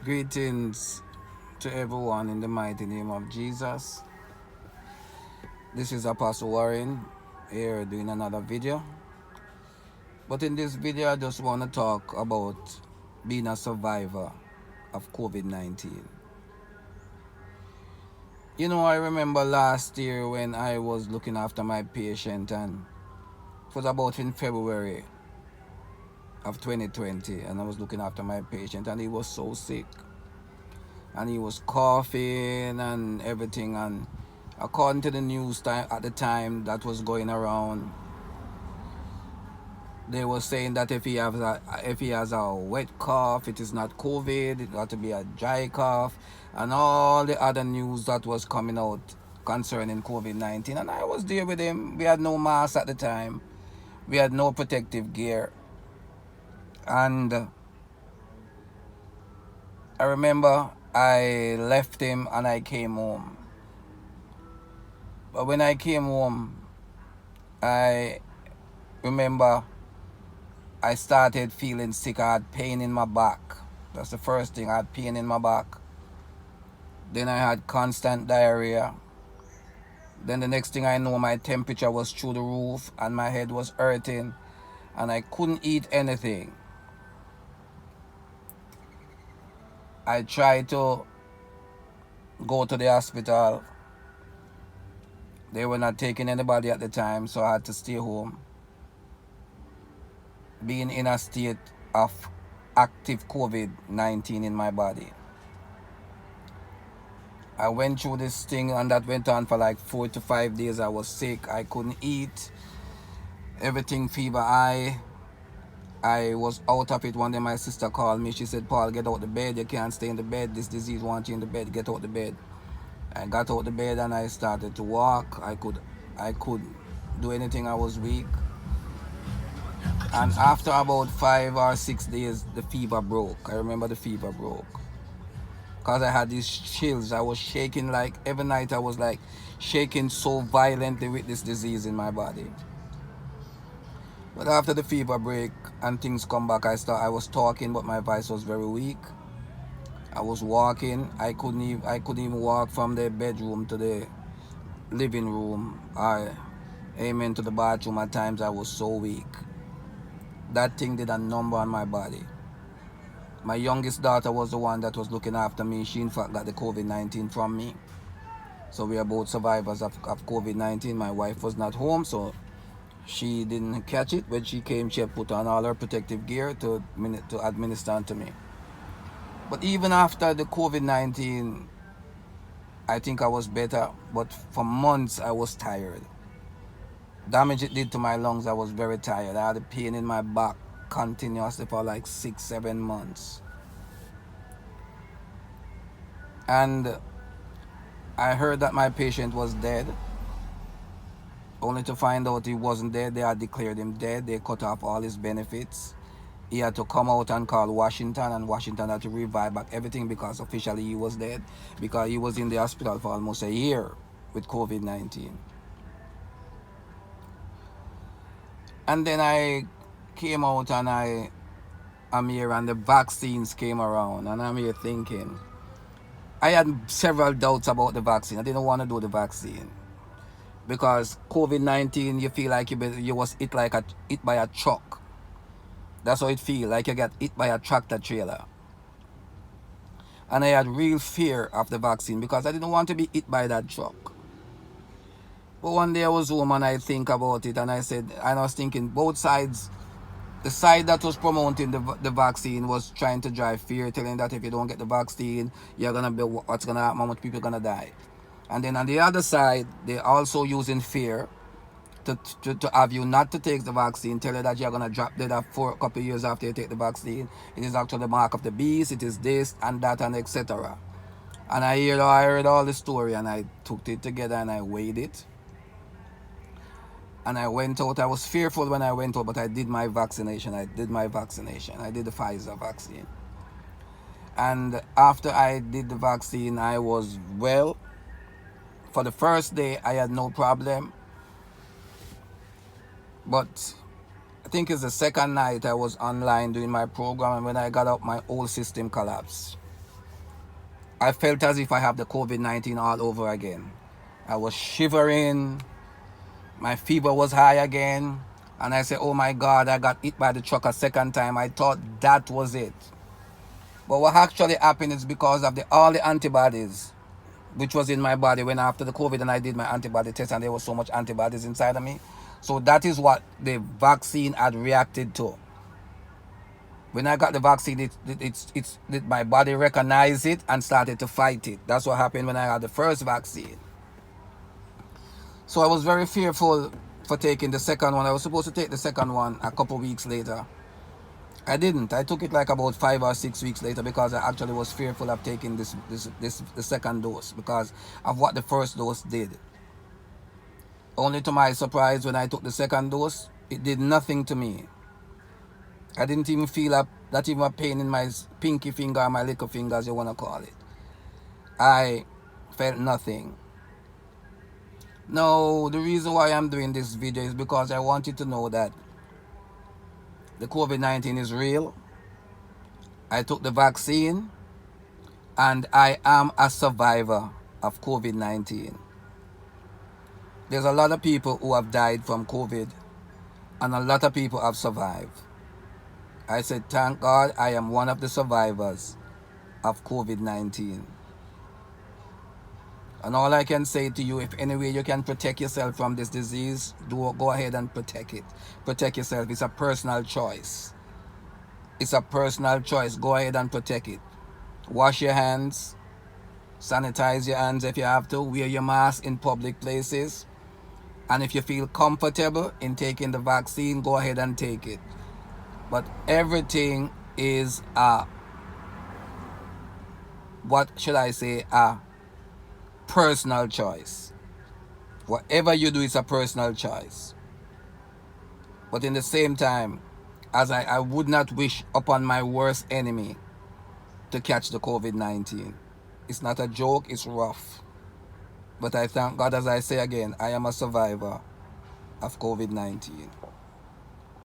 Greetings to everyone in the mighty name of Jesus. This is Apostle Warren here doing another video. But in this video, I just want to talk about being a survivor of COVID-19. I remember last year when I was looking after my patient, and it was about in February of 2020, and I was looking after my patient, and he was so sick. And he was coughing and everything, and according to the news time at the time that was going around, they were saying that if he has a wet cough, it is not COVID, it got to be a dry cough, and all the other news that was coming out concerning COVID-19. And I was there with him. We had no mask at the time, we had no protective gear, and I remember I left him and I came home. But when I came home, I remember I started feeling sick. I had pain in my back. That's the first thing. I had pain in my back. Then I had constant diarrhea. Then the next thing I know, my temperature was through the roof and my head was hurting and I couldn't eat anything. I tried to go to the hospital. They were not taking anybody at the time, so I had to stay home, being in a state of active COVID-19 in my body. I went through this thing, and that went on for like 4 to 5 days. I was sick. I couldn't eat. Everything fever high. I was out of it. One day my sister called me. She said, "Paul, get out the bed. You can't stay in the bed. This disease wants you in the bed. Get out the bed." I got out the bed and I started to walk. I could do anything. I was weak. And after about 5 or 6 days, the fever broke. I remember the fever broke. Because I had these chills. I was shaking like every night. I was like shaking so violently with this disease in my body. But after the fever break and things come back, I was talking, but my voice was very weak. I was walking. I couldn't even walk from the bedroom to the living room. Amen, to the bathroom. At times I was so weak. That thing did a number on my body. My youngest daughter was the one that was looking after me. She in fact got the COVID-19 from me. So we are both survivors of COVID-19. My wife was not home, so she didn't catch it. When she came, she had put on all her protective gear to administer to me. But even after the COVID-19, I think I was better. But for months, I was tired. Damage it did to my lungs. I was very tired. I had a pain in my back continuously for like 6-7 months. And I heard that my patient was dead, only to find out he wasn't dead. They had declared him dead. They cut off all his benefits. He had to come out and call Washington, and Washington had to revive back everything because officially he was dead, because he was in the hospital for almost a year with COVID-19. And then I came out and I'm here, and the vaccines came around, and I'm here thinking, I had several doubts about the vaccine. I didn't want to do the vaccine because COVID-19, you feel like you was hit by a truck. That's how it feel, like you get hit by a tractor trailer. And I had real fear of the vaccine because I didn't want to be hit by that truck. But one day I was home and I think about it, and I was thinking both sides. The side that was promoting the vaccine was trying to drive fear, telling that if you don't get the vaccine, what's gonna happen, how much people are gonna die. And then on the other side, they're also using fear to have you not to take the vaccine, tell you that you're gonna drop dead for a couple of years after you take the vaccine. It is actually the mark of the beast. It is this and that and etc. And I heard all the story, and I took it together and I weighed it. And I went out. I was fearful when I went out, but I did my vaccination. I did the Pfizer vaccine. And after I did the vaccine, I was well. For the first day, I had no problem. But I think it's the second night I was online doing my program, and when I got up, my whole system collapsed. I felt as if I have the COVID-19 all over again. I was shivering, my fever was high again, and I said, oh my God, I got hit by the truck a second time. I thought that was it. But what actually happened is because of all the antibodies which was in my body when after the COVID and I did my antibody test, and there was so much antibodies inside of me. So that is what the vaccine had reacted to. When I got the vaccine, my body recognized it and started to fight it. That's what happened when I had the first vaccine. So I was very fearful for taking the second one. I was supposed to take the second one a couple weeks later. I didn't. I took it like about 5 or 6 weeks later because I actually was fearful of taking the second dose because of what the first dose did. Only to my surprise, when I took the second dose, it did nothing to me. I didn't even feel not even a pain in my pinky finger or my little finger, as you want to call it. I felt nothing. No, the reason why I'm doing this video is because I want you to know that the COVID-19 is real. I took the vaccine and I am a survivor of COVID-19. There's a lot of people who have died from COVID and a lot of people have survived. I said, thank God I am one of the survivors of COVID-19. And all I can say to you, if any way you can protect yourself from this disease, go ahead and protect it. Protect yourself. It's a personal choice. It's a personal choice. Go ahead and protect it. Wash your hands. Sanitize your hands if you have to. Wear your mask in public places. And if you feel comfortable in taking the vaccine, go ahead and take it. But everything is a personal choice. Whatever you do is a personal choice. But in the same time, as I would not wish upon my worst enemy to catch the COVID-19. It's not a joke, it's rough. But I thank God, as I say again, I am a survivor of COVID-19.